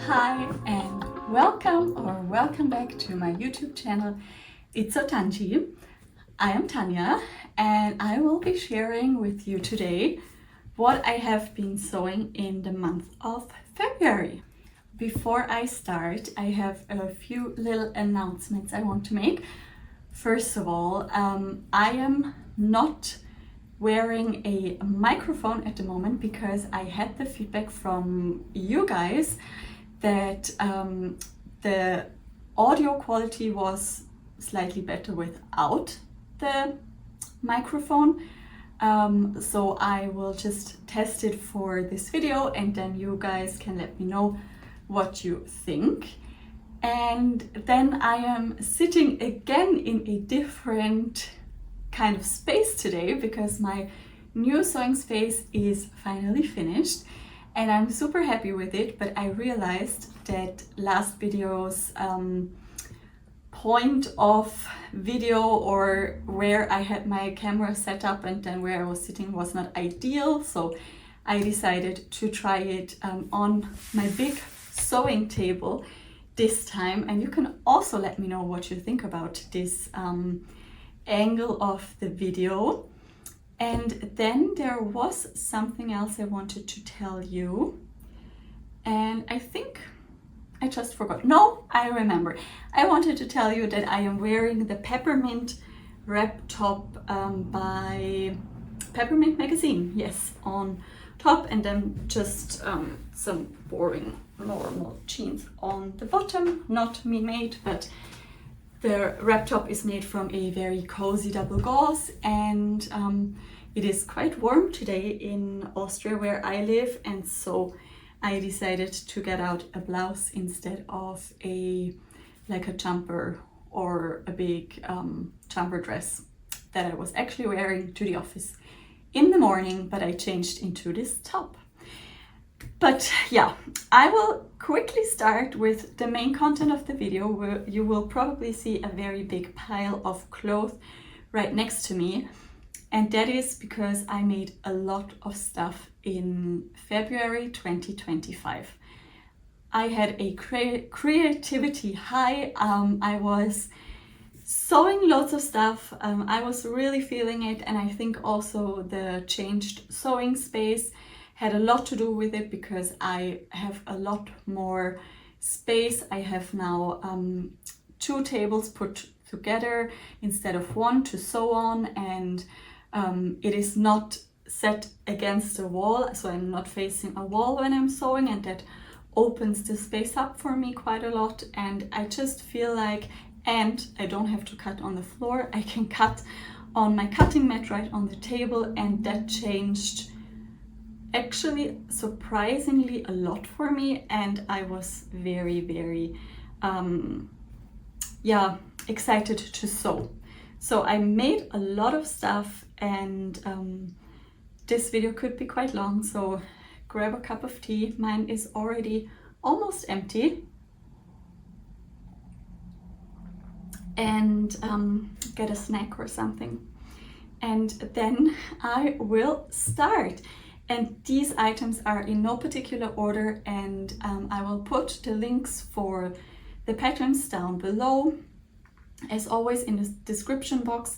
Hi and welcome back to my YouTube channel. It's Tanji. I am Tanya and I will be sharing with you today what I have been sewing in the month of February. Before I start, I have a few little announcements I want to make. First of all, I am not wearing a microphone at the moment because I had the feedback from you guys that the audio quality was slightly better without the microphone. So I will just test it for this video and then you guys can let me know what you think. And then I am sitting again in a different kind of space today because my new sewing space is finally finished and I'm super happy with it, but I realized that last video's point of video, or where I had my camera set up and then where I was sitting, was not ideal, so I decided to try it on my big sewing table this time. And you can also let me know what you think about this angle of the video. And then there was something else I wanted to tell you, and I think I just forgot. No, I remember. I wanted to tell you that I am wearing the Peppermint wrap top by Peppermint magazine, yes, on top, and then just some boring normal jeans on the bottom, not me made, but the wrap top is made from a very cozy double gauze, and it is quite warm today in Austria where I live, and so I decided to get out a blouse instead of a jumper or a big jumper dress that I was actually wearing to the office in the morning, but I changed into this top. But yeah, I will quickly start with the main content of the video, where you will probably see a very big pile of clothes right next to me. And that is because I made a lot of stuff in February 2025. I had a creativity high. I was sewing loads of stuff. I was really feeling it, and I think also the changed sewing space had a lot to do with it because I have a lot more space. I have now 2 tables put together instead of 1 to sew on, and it is not set against a wall, so I'm not facing a wall when I'm sewing, and that opens the space up for me quite a lot. And I just feel like, and I don't have to cut on the floor, I can cut on my cutting mat right on the table, and that changed actually surprisingly a lot for me, and I was very excited to sew. So I made a lot of stuff, and this video could be quite long, so grab a cup of tea. Mine is already almost empty. And get a snack or something. And then I will start. And these items are in no particular order, and I will put the links for the patterns down below, as always, in the description box.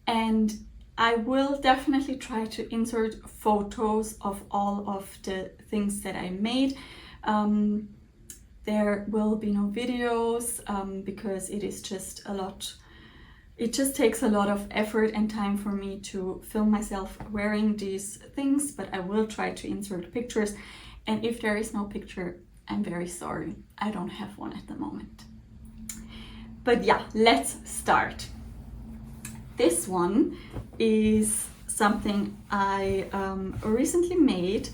And I will definitely try to insert photos of all of the things that I made. There will be no videos because it is just a lot. It just takes a lot of effort and time for me to film myself wearing these things, but I will try to insert pictures. And if there is no picture, I'm very sorry. I don't have one at the moment. But yeah, let's start. This one is something I recently made,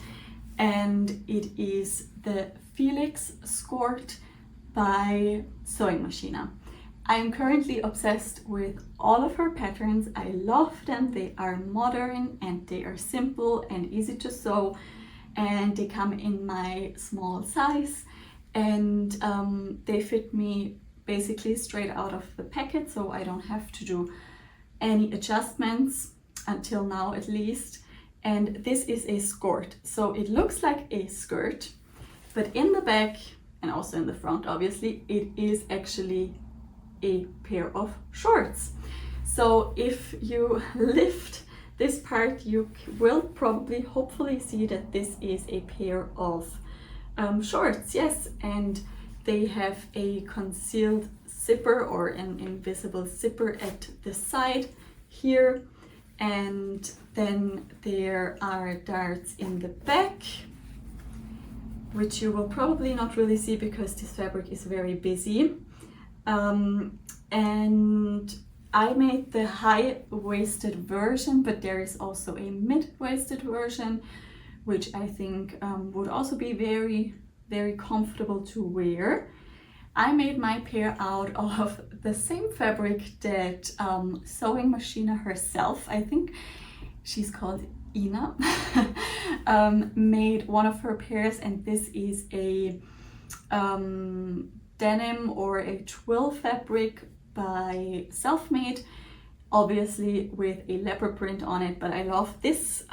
and it is the Felix Skort by Sewing Machine. I am currently obsessed with all of her patterns. I love them. They are modern and they are simple and easy to sew, and they come in my small size, and they fit me basically straight out of the packet, so I don't have to do any adjustments until now at least. And this is a skirt, so it looks like a skirt, but in the back and also in the front obviously, it is actually a pair of shorts. So if you lift this part, you will probably hopefully see that this is a pair of shorts, yes, and they have a concealed zipper or an invisible zipper at the side here, and then there are darts in the back, which you will probably not really see because this fabric is very busy. And I made the high-waisted version, but there is also a mid-waisted version, which I think would also be very, very comfortable to wear. I made my pair out of the same fabric that sewing machiner herself, I think she's called Ina, made one of her pairs, and this is a denim or a twill fabric by Selfmade, obviously with a leopard print on it, but I love this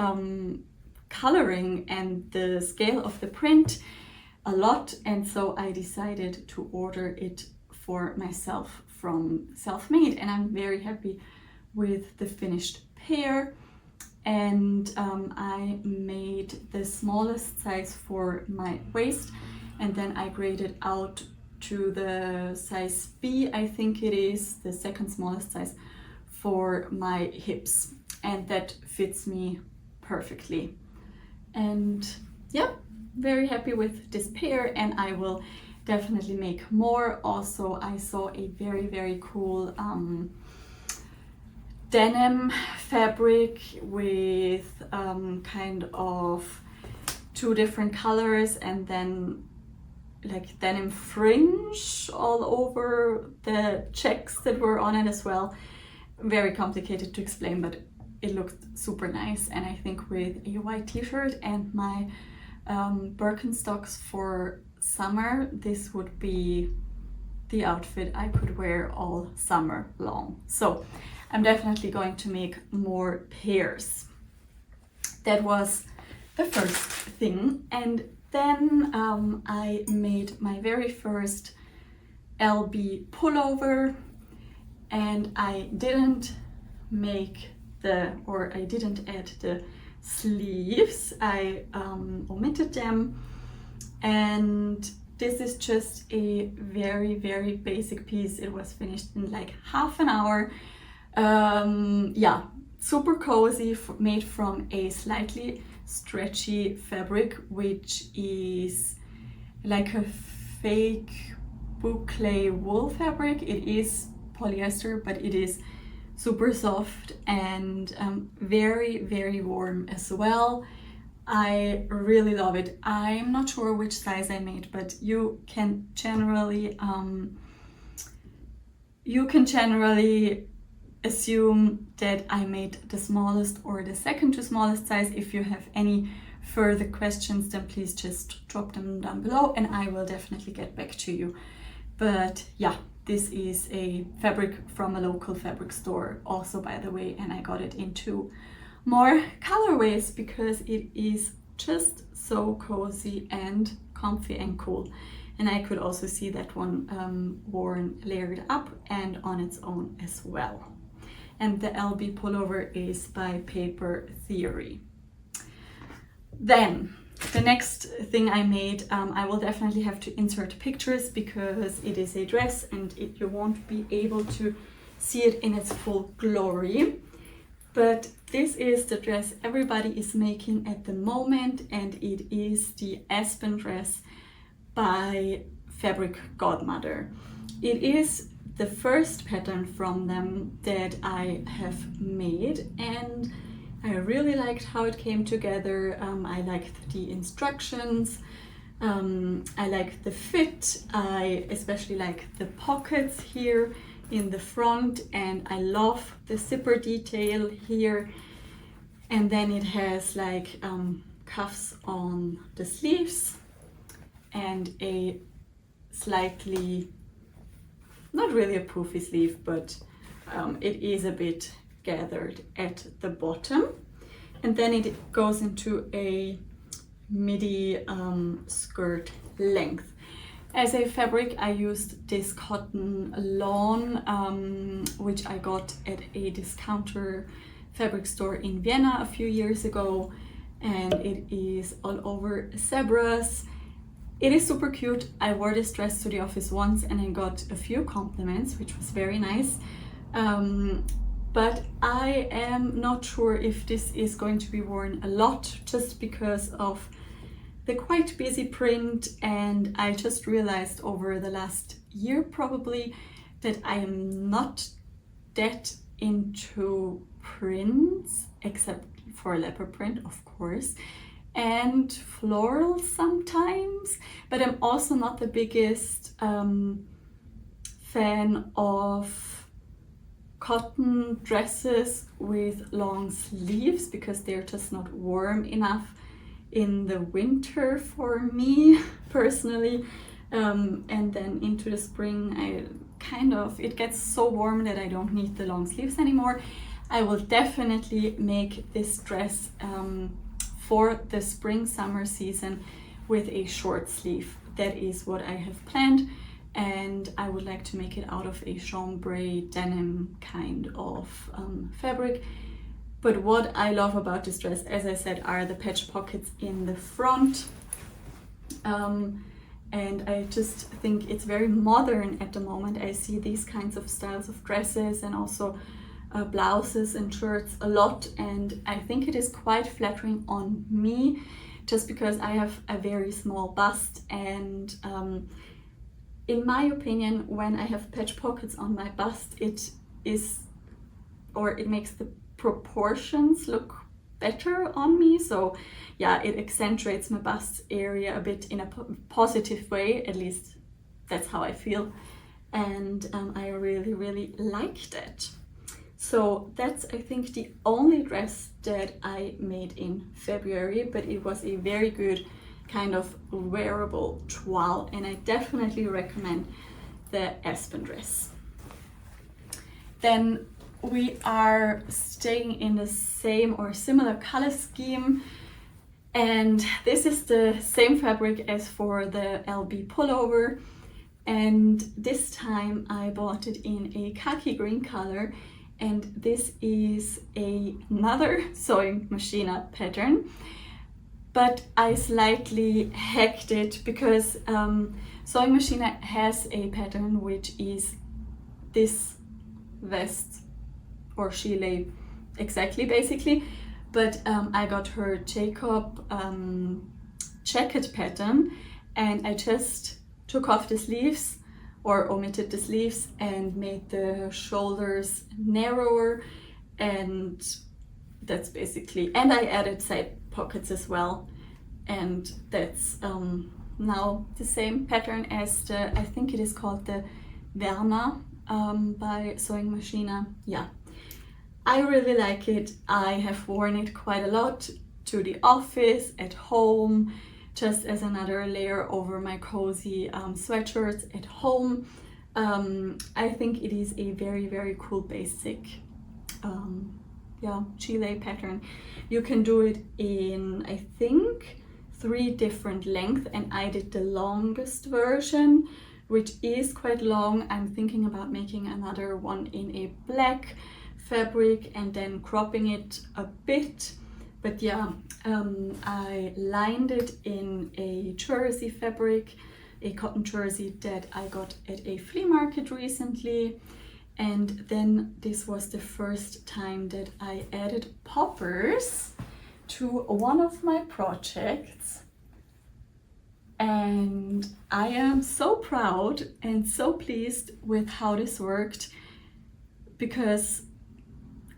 coloring and the scale of the print a lot, and so I decided to order it for myself from Selfmade, and I'm very happy with the finished pair. And I made the smallest size for my waist, and then I graded out to the size B, I think it is, the second smallest size for my hips, and that fits me perfectly. And yeah, very happy with this pair, and I will definitely make more. Also, I saw a very, very cool denim fabric with kind of two different colors and then like denim fringe all over the checks that were on it as well. Very complicated to explain, but it looked super nice, and I think with a white t-shirt and my Birkenstocks for summer, this would be the outfit I could wear all summer long. So I'm definitely going to make more pairs. That was the first thing, and then I made my very first LB pullover, and I didn't add the sleeves. I omitted them, and this is just a very, very basic piece. It was finished in like half an hour. Yeah, super cozy, made from a slightly stretchy fabric, which is like a fake bouclé wool fabric. It is polyester, but it is super soft and very, very warm as well. I really love it. I'm not sure which size I made, but you can generally assume that I made the smallest or the second to smallest size. If you have any further questions, then please just drop them down below and I will definitely get back to you. But yeah, this is a fabric from a local fabric store also, by the way, and I got it in 2 more colorways because it is just so cozy and comfy and cool. And I could also see that one worn layered up and on its own as well. And the LB pullover is by Paper Theory. Then the next thing I made, I will definitely have to insert pictures because it is a dress and you won't be able to see it in its full glory. But this is the dress everybody is making at the moment, and it is the Aspen Dress by Fabric Godmother. It is the first pattern from them that I have made, and I really liked how it came together. I liked the instructions, I like the fit, I especially like the pockets here in the front, and I love the zipper detail here. And then it has like cuffs on the sleeves and a slightly, not really a poofy sleeve, but it is a bit gathered at the bottom. And then it goes into a midi skirt length. As a fabric, I used this cotton lawn, which I got at a discounter fabric store in Vienna a few years ago, and it is all over zebras. It is super cute. I wore this dress to the office once and I got a few compliments, which was very nice. But I am not sure if this is going to be worn a lot, just because of the quite busy print, and I just realized over the last year probably that I am not that into prints, except for leopard print, of course, and floral sometimes, but I'm also not the biggest fan of cotton dresses with long sleeves, because they're just not warm enough in the winter for me personally, and then into the spring it gets so warm that I don't need the long sleeves anymore. I will definitely make this dress for the spring summer season with a short sleeve. That is what I have planned, and I would like to make it out of a chambray denim kind of fabric. But what I love about this dress, as I said, are the patch pockets in the front. And I just think it's very modern at the moment. I see these kinds of styles of dresses and also blouses and shirts a lot, and I think it is quite flattering on me, just because I have a very small bust, and in my opinion, when I have patch pockets on my bust, it makes the proportions look better on me. So yeah, it accentuates my bust area a bit in a positive way, at least that's how I feel, and I really liked it. So that's, I think, the only dress that I made in February, but it was a very good kind of wearable toile, and I definitely recommend the Aspen Dress. Then we are staying in the same or similar color scheme, and this is the same fabric as for the LB pullover, and this time I bought it in a khaki green color, and this is another sewing machine pattern, but I slightly hacked it because sewing machine has a pattern which is this vest or gilet exactly, basically, but I got her Jakob Jacket pattern, and I just took off the sleeves or omitted the sleeves and made the shoulders narrower, and that's basically, and I added side pockets as well, and that's now the same pattern as the, I think it is called the Werner by Sewing Machine. Yeah, I really like it. I have worn it quite a lot to the office, at home, just as another layer over my cozy sweatshirts at home. I think it is a very cool basic gilet pattern. You can do it in, I think, 3 different lengths, and I did the longest version, which is quite long. I'm thinking about making another one in a black fabric and then cropping it a bit. But yeah, I lined it in a jersey fabric, a cotton jersey that I got at a flea market recently. And then this was the first time that I added poppers to one of my projects. And I am so proud and so pleased with how this worked, because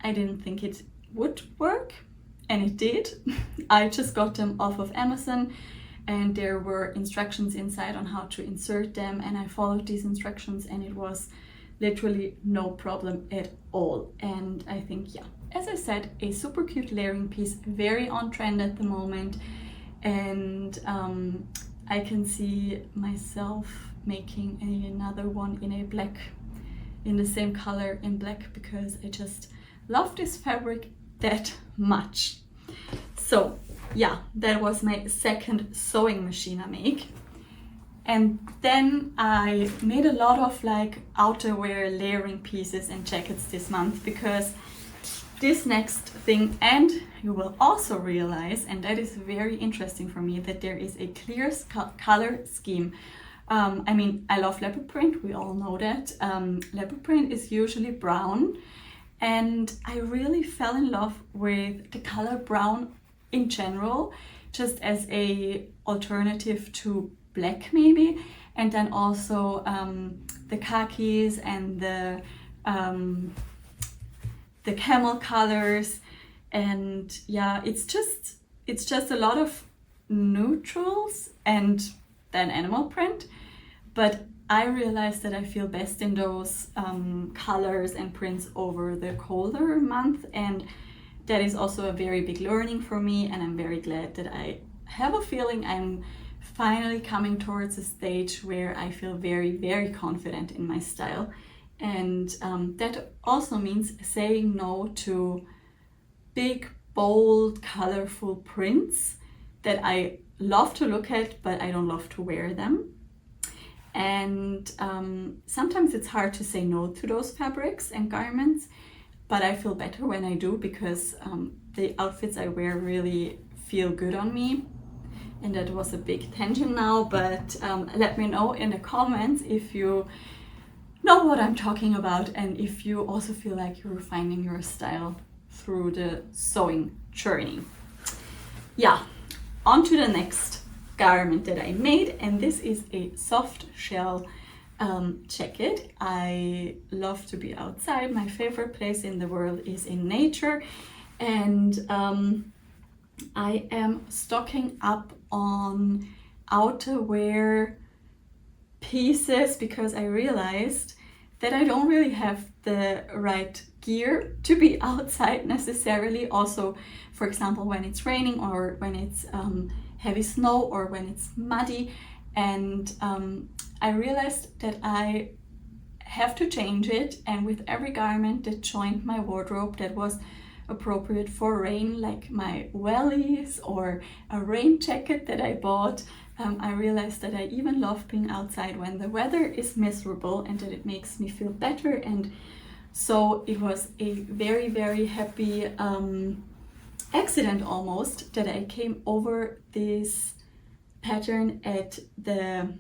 I didn't think it would work. And it did. I just got them off of Amazon, and there were instructions inside on how to insert them, and I followed these instructions, and it was literally no problem at all. And I think, yeah, as I said, a super cute layering piece, very on trend at the moment, and I can see myself making another one in a black, in the same color in black, because I just love this fabric that much. So yeah, that was my second sewing machine I make. And then I made a lot of like outerwear layering pieces and jackets this month, because this next thing, and you will also realize, and that is very interesting for me, that there is a clear color scheme. I mean, I love leopard print, we all know that. Leopard print is usually brown, and I really fell in love with the color brown in general, just as a alternative to black maybe, and then also the khakis and the camel colors, and yeah, it's just a lot of neutrals and then animal print. But I realized that I feel best in those colors and prints over the colder month, and that is also a very big learning for me, and I'm very glad that I have a feeling I'm finally coming towards a stage where I feel very, very confident in my style. And that also means saying no to big, bold, colorful prints that I love to look at, but I don't love to wear them. And sometimes it's hard to say no to those fabrics and garments, but I feel better when I do, because the outfits I wear really feel good on me. And that was a big tangent now, but let me know in the comments if you know what I'm talking about, and if you also feel like you're finding your style through the sewing journey. Yeah, on to the next garment that I made, and this is a soft shell jacket. I love to be outside. My favorite place in the world is in nature, and I am stocking up on outerwear pieces because I realized that I don't really have the right gear to be outside necessarily. Also, for example, when it's raining or when it's heavy snow or when it's muddy, and I realized that I have to change it, and with every garment that joined my wardrobe that was appropriate for rain, like my wellies or a rain jacket that I bought, I realized that I even love being outside when the weather is miserable, and that it makes me feel better. And so it was a very, very happy accident almost that I came over this pattern at the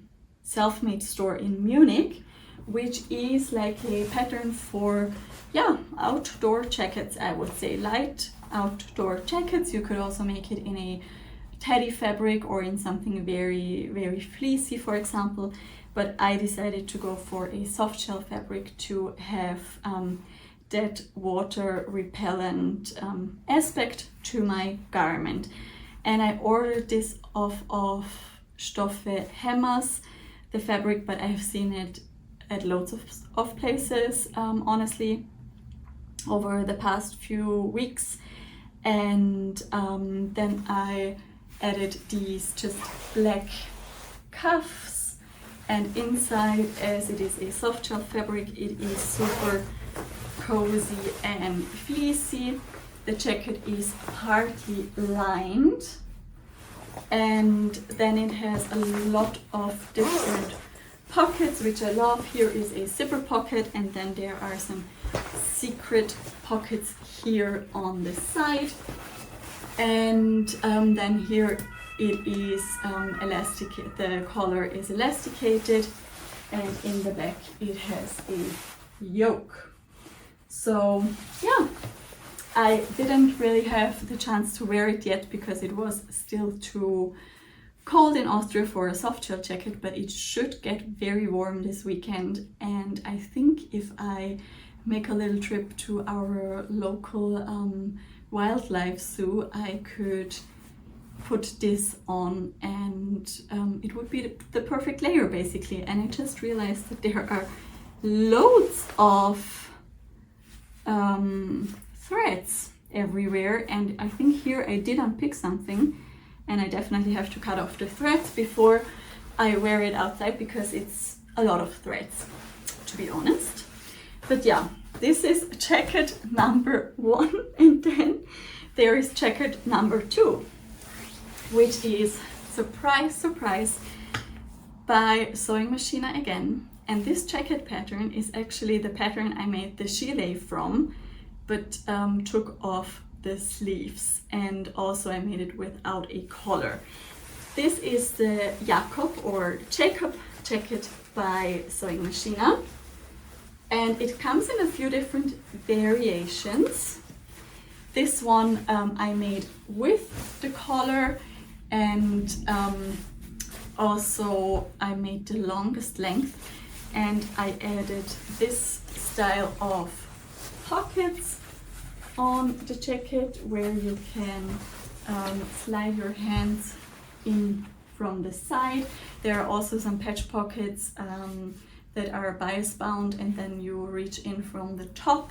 Selfmade store in Munich, which is like a pattern for, yeah, outdoor jackets, I would say, light outdoor jackets. You could also make it in a teddy fabric or in something very, very fleecy, for example. But I decided to go for a soft shell fabric to have that water repellent aspect to my garment. And I ordered this off of Stoffe Hammers, the fabric, but I have seen it at loads of places, honestly, over the past few weeks. And then I added these just black cuffs, and inside, as it is a soft shell fabric, it is super cozy and fleecy. The jacket is partly lined, and then it has a lot of different pockets, which I love. Here is a zipper pocket, and then there are some secret pockets here on the side, and then here it is elastic. The collar is elasticated, and in the back it has a yoke. So yeah, I didn't really have the chance to wear it yet because it was still too cold in Austria for a soft shell jacket, but it should get very warm this weekend. And I think if I make a little trip to our local wildlife zoo, I could put this on, and it would be the perfect layer basically. And I just realized that there are loads of threads everywhere, and I think here I did unpick something, and I definitely have to cut off the threads before I wear it outside because it's a lot of threads, to be honest. But yeah, this is jacket number 1, and then there is jacket number 2, which is, surprise, surprise, by Sewing Machine again. And this jacket pattern is actually the pattern I made the gilet from, but took off the sleeves, and also I made it without a collar. This is the Jakob Jacket by Sewing Machine, and it comes in a few different variations. This one I made with the collar, and also I made the longest length, and I added this style of pockets on the jacket where you can slide your hands in from the side. There are also some patch pockets that are bias bound, and then you reach in from the top.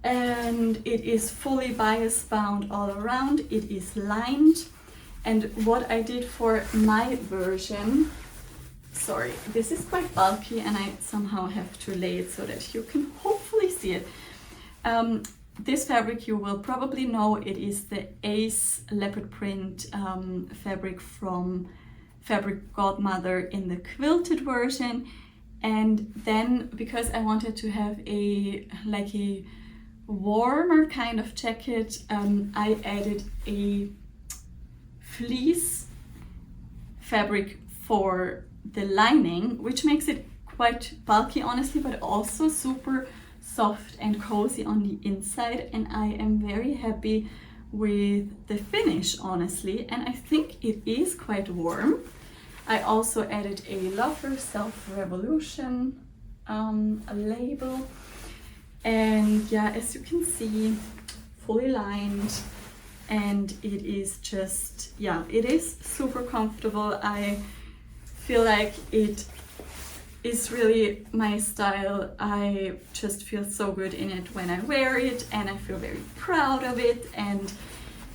And it is fully bias bound all around. It is lined. And what I did for my version, sorry, this is quite bulky and I somehow have to lay it so that you can hopefully see it. This fabric you will probably know, it is the Ace leopard print fabric from Fabric Godmother in the quilted version. And then because I wanted to have a warmer kind of jacket, I added a fleece fabric for the lining, which makes it quite bulky honestly, but also super soft and cozy on the inside. And I am very happy with the finish honestly, and I think it is quite warm. I also added a Love Yourself Revolution a label, and yeah, as you can see, fully lined, and it is just, yeah, it is super comfortable. I feel like it is really my style. I just feel so good in it when I wear it, and I feel very proud of it. And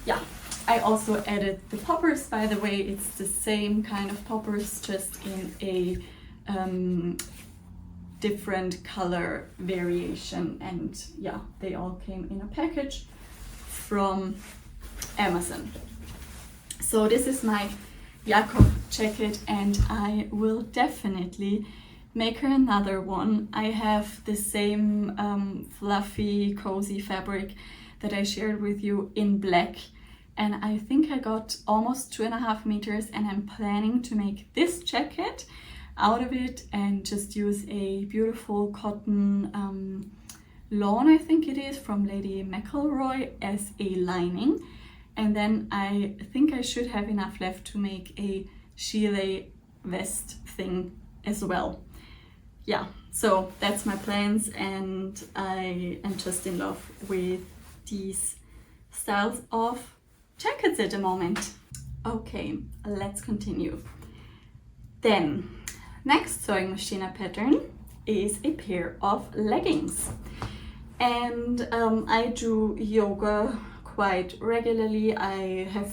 yeah, I also added the poppers, by the way. It's the same kind of poppers, just in a different color variation, and yeah, they all came in a package from Amazon. So this is my Jakob jacket, and I will definitely make her another one. I have the same fluffy cozy fabric that I shared with you in black, and I think I got almost 2.5 meters, and I'm planning to make this jacket out of it and just use a beautiful cotton lawn, I think it is, from Lady McElroy as a lining. And then I think I should have enough left to make a gilet vest thing as well. Yeah, so that's my plans, and I am just in love with these styles of jackets at the moment. Okay, let's continue. Then, next sewing machine pattern is a pair of leggings. And I do yoga quite regularly. I have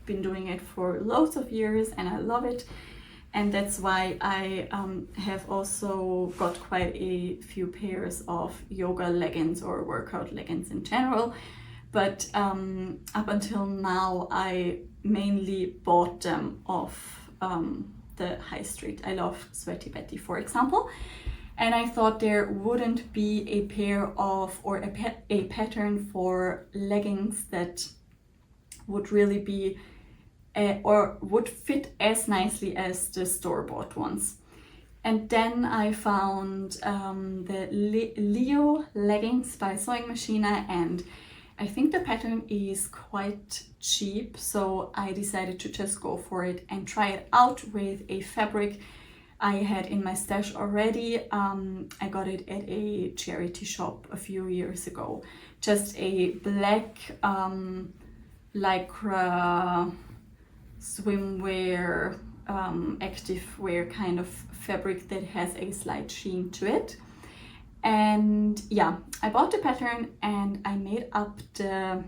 been doing it for loads of years and I love it. And that's why I have also got quite a few pairs of yoga leggings or workout leggings in general. But up until now, I mainly bought them off the high street. I love Sweaty Betty, for example. And I thought there wouldn't be a pair of, or a pattern for leggings that would really be or would fit as nicely as the store-bought ones. And then I found the Leo leggings by Sewing Machine, and I think the pattern is quite cheap, so I decided to just go for it and try it out with a fabric I had in my stash already. I got it at a charity shop a few years ago. Just a black lycra swimwear, active wear kind of fabric that has a slight sheen to it. And yeah, I bought the pattern and I made up the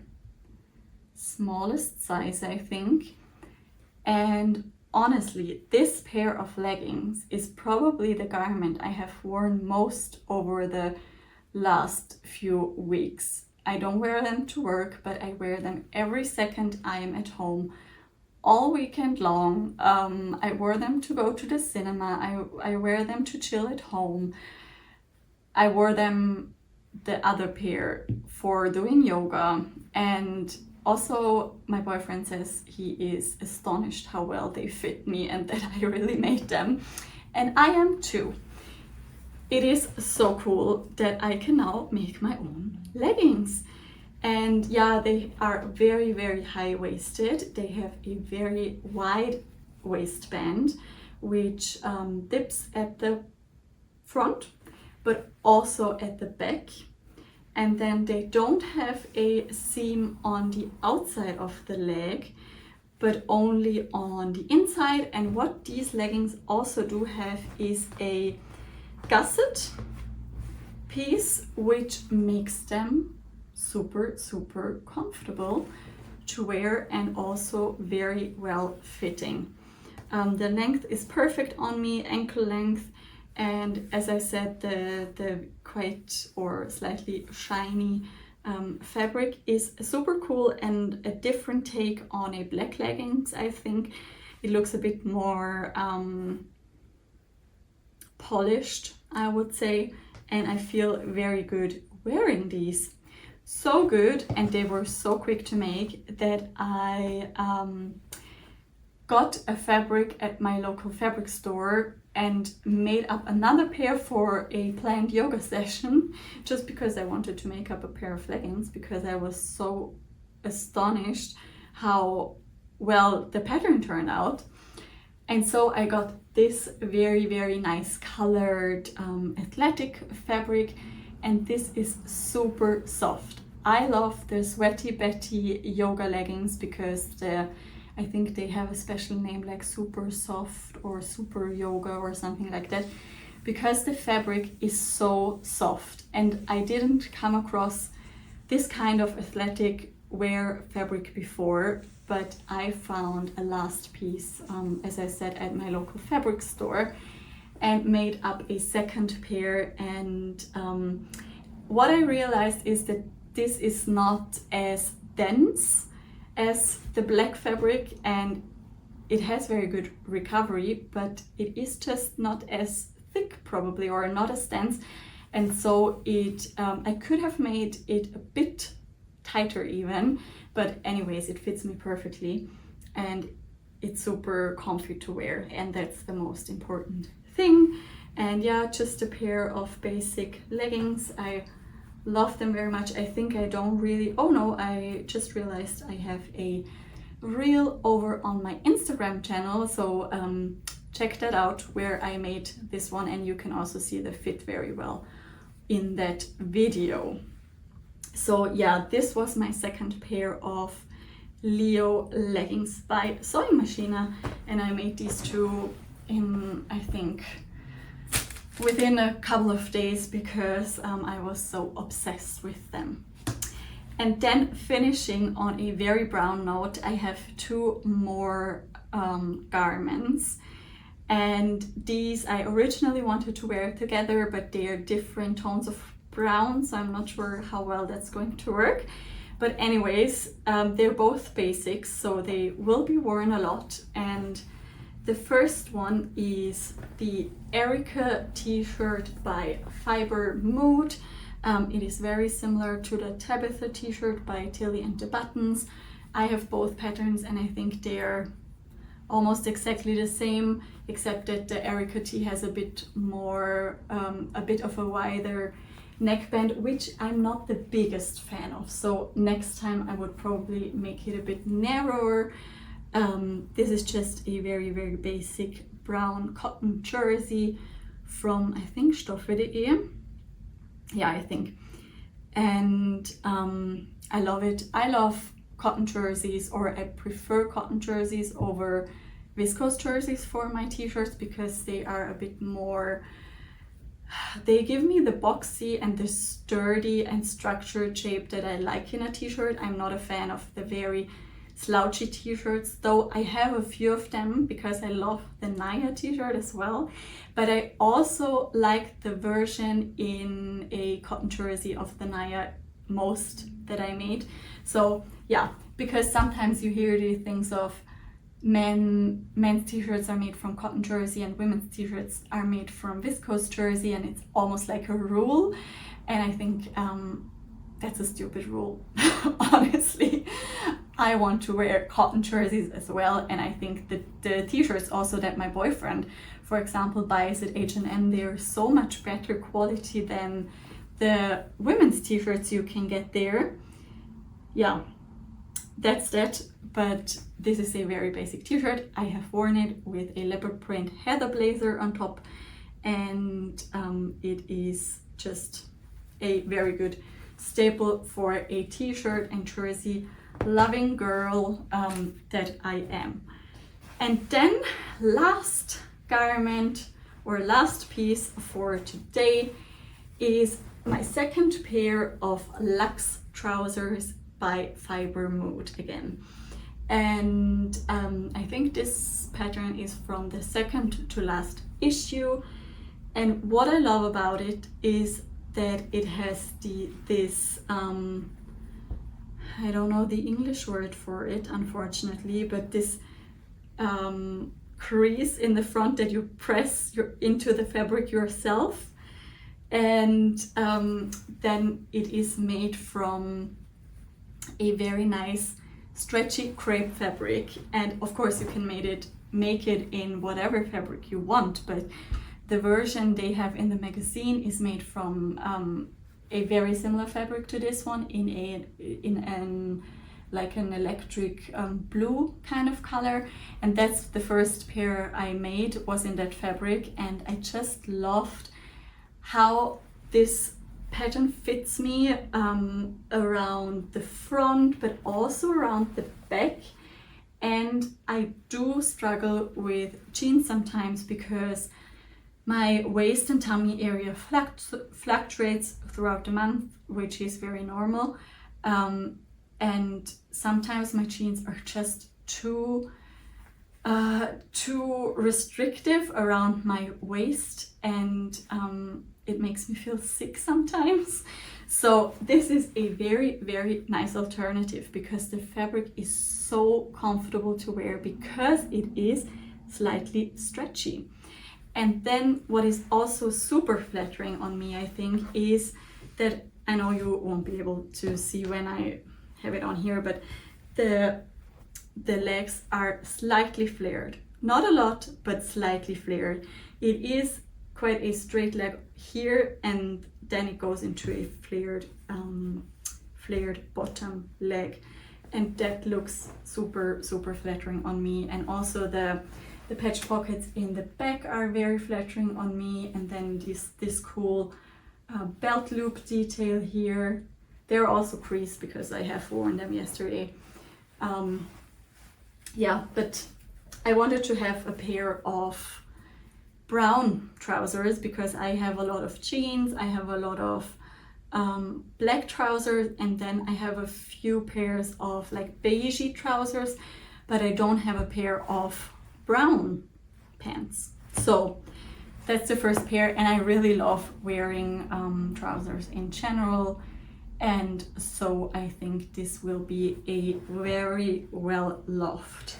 smallest size, I think. And honestly, this pair of leggings is probably the garment I have worn most over the last few weeks. I don't wear them to work, but I wear them every second I am at home, all weekend long. I wore them to go to the cinema. I wear them to chill at home. I wore them, the other pair, for doing yoga. And also my boyfriend says he is astonished how well they fit me and that I really made them. And I am too. It is so cool that I can now make my own leggings. And yeah, they are very, very high-waisted. They have a very wide waistband, which dips at the front, but also at the back. And then they don't have a seam on the outside of the leg, but only on the inside. And what these leggings also do have is a gusset piece, which makes them super, super comfortable to wear and also very well fitting. The length is perfect on me, ankle length, and as I said, the quite or slightly shiny fabric is super cool and a different take on a black leggings. I think it looks a bit more polished, I would say, and I feel very good wearing these. So good, and they were so quick to make that I got a fabric at my local fabric store and made up another pair for a planned yoga session, just because I wanted to make up a pair of leggings, because I was so astonished how well the pattern turned out. And so I got this very, very nice colored athletic fabric, and this is super soft. I love the Sweaty Betty yoga leggings because I think they have a special name like super soft or super yoga or something like that, because the fabric is so soft. And I didn't come across this kind of athletic wear fabric before, but I found a last piece, as I said, at my local fabric store, and made up a second pair. And what I realized is that this is not as dense as the black fabric, and it has very good recovery, but it is just not as thick probably, or not as dense. And so it I could have made it a bit tighter even, but anyways, it fits me perfectly and it's super comfy to wear, and that's the most important thing. And yeah, just a pair of basic leggings. I love them very much. I think I don't really, oh no, I just realized I have a reel over on my Instagram channel, so check that out, where I made this one, and you can also see the fit very well in that video. So yeah, this was my second pair of Leo leggings by Sewing Machine, and I made these two in, I think, within a couple of days, because I was so obsessed with them. And then finishing on a very brown note, I have two more garments, and these I originally wanted to wear together, but they are different tones of brown, so I'm not sure how well that's going to work. But anyways, they're both basics, so they will be worn a lot. And the first one is the Erica t-shirt by Fiber Mood. It is very similar to the Tabitha t-shirt by Tilly and the Buttons. I have both patterns and I think they're almost exactly the same, except that the Erica tee has a bit more, a bit of a wider neckband, which I'm not the biggest fan of. So next time I would probably make it a bit narrower. This is just a very, very basic brown cotton jersey from, I think, Stoffe.de. Yeah, I think. And I love it. I love cotton jerseys, or I prefer cotton jerseys over viscose jerseys for my t-shirts, because they are a bit more, they give me the boxy and the sturdy and structured shape that I like in a t-shirt. I'm not a fan of the very slouchy t-shirts, though I have a few of them because I love the Naya t-shirt as well. But I also like the version in a cotton jersey of the Naya most that I made. So yeah, because sometimes you hear the things of men's t-shirts are made from cotton jersey and women's t-shirts are made from viscose jersey, and it's almost like a rule. And I think that's a stupid rule. Honestly, I want to wear cotton jerseys as well, and I think that the t-shirts also that my boyfriend, for example, buys at H&M, they're so much better quality than the women's t-shirts you can get there. Yeah, that's that. But this is a very basic t-shirt. I have worn it with a leopard print heather blazer on top, and it is just a very good staple for a t-shirt and jersey loving girl that I am. And then last garment or last piece for today is my second pair of Lux Trousers by Fiber Mood again. And I think this pattern is from the second to last issue, and what I love about it is that it has this I don't know the English word for it, unfortunately, but this crease in the front that you press into the fabric yourself, and then it is made from a very nice stretchy crepe fabric. And of course you can make it in whatever fabric you want, but the version they have in the magazine is made from a very similar fabric to this one in an like an electric blue kind of color, and that's the first pair I made was in that fabric, and I just loved how this pattern fits me around the front but also around the back. And I do struggle with jeans sometimes because my waist and tummy area fluctuates throughout the month, which is very normal, and sometimes my jeans are just too restrictive around my waist, and it makes me feel sick sometimes. So this is a very, very nice alternative because the fabric is so comfortable to wear because it is slightly stretchy. And then what is also super flattering on me, I think, is that, I know you won't be able to see when I have it on here, but the legs are slightly flared. Not a lot, but slightly flared. It is quite a straight leg here, and then it goes into a flared bottom leg, and that looks super, super flattering on me. And also the patch pockets in the back are very flattering on me, and then this cool belt loop detail here. They're also creased because I have worn them yesterday. Yeah, but I wanted to have a pair of brown trousers because I have a lot of jeans, I have a lot of black trousers, and then I have a few pairs of like beigey trousers, but I don't have a pair of brown pants. So that's the first pair, and I really love wearing trousers in general, and so I think this will be a very well loved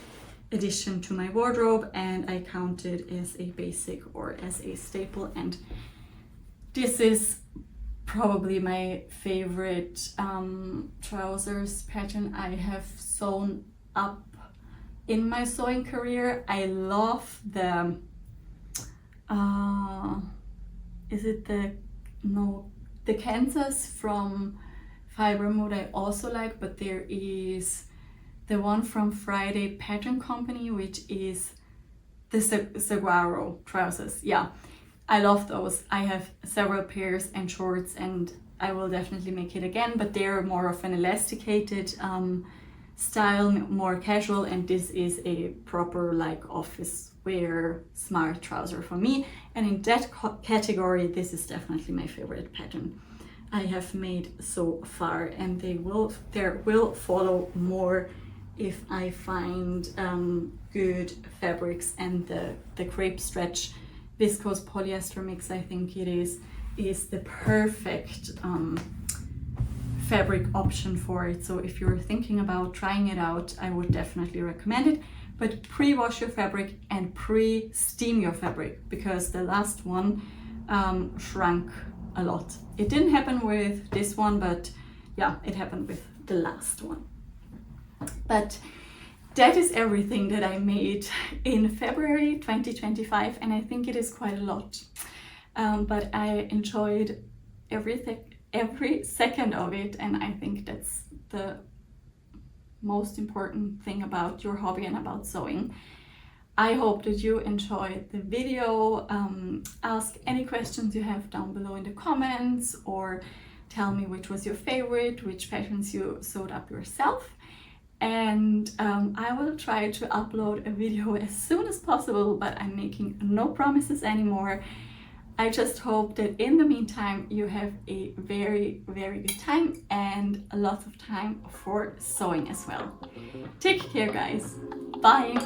addition to my wardrobe, and I count it as a basic or as a staple. And this is probably my favorite trousers pattern I have sewn up in my sewing career. I love the the Kansas from Fiber Mood I also like, but there is the one from Friday Pattern Company, which is the saguaro trousers. Yeah, I love those. I have several pairs and shorts, and I will definitely make it again, but they're more of an elasticated style, more casual, and this is a proper like office wear smart trouser for me. And in that category, this is definitely my favorite pattern I have made so far, and there will follow more if I find good fabrics. And the crepe stretch viscose polyester mix, I think it is the perfect fabric option for it. So if you're thinking about trying it out, I would definitely recommend it. but pre-wash your fabric and pre-steam your fabric, because the last one shrunk a lot. It didn't happen with this one, but yeah, it happened with the last one. But that is everything that I made in February 2025, and I think it is quite a lot. But I enjoyed every second of it, and I think that's the most important thing about your hobby and about sewing. I hope that you enjoyed the video. Ask any questions you have down below in the comments, or tell me which was your favorite, which patterns you sewed up yourself. And I will try to upload a video as soon as possible, but I'm making no promises anymore. I just hope that in the meantime you have a very, very good time and a lot of time for sewing as well. Take care, guys. Bye.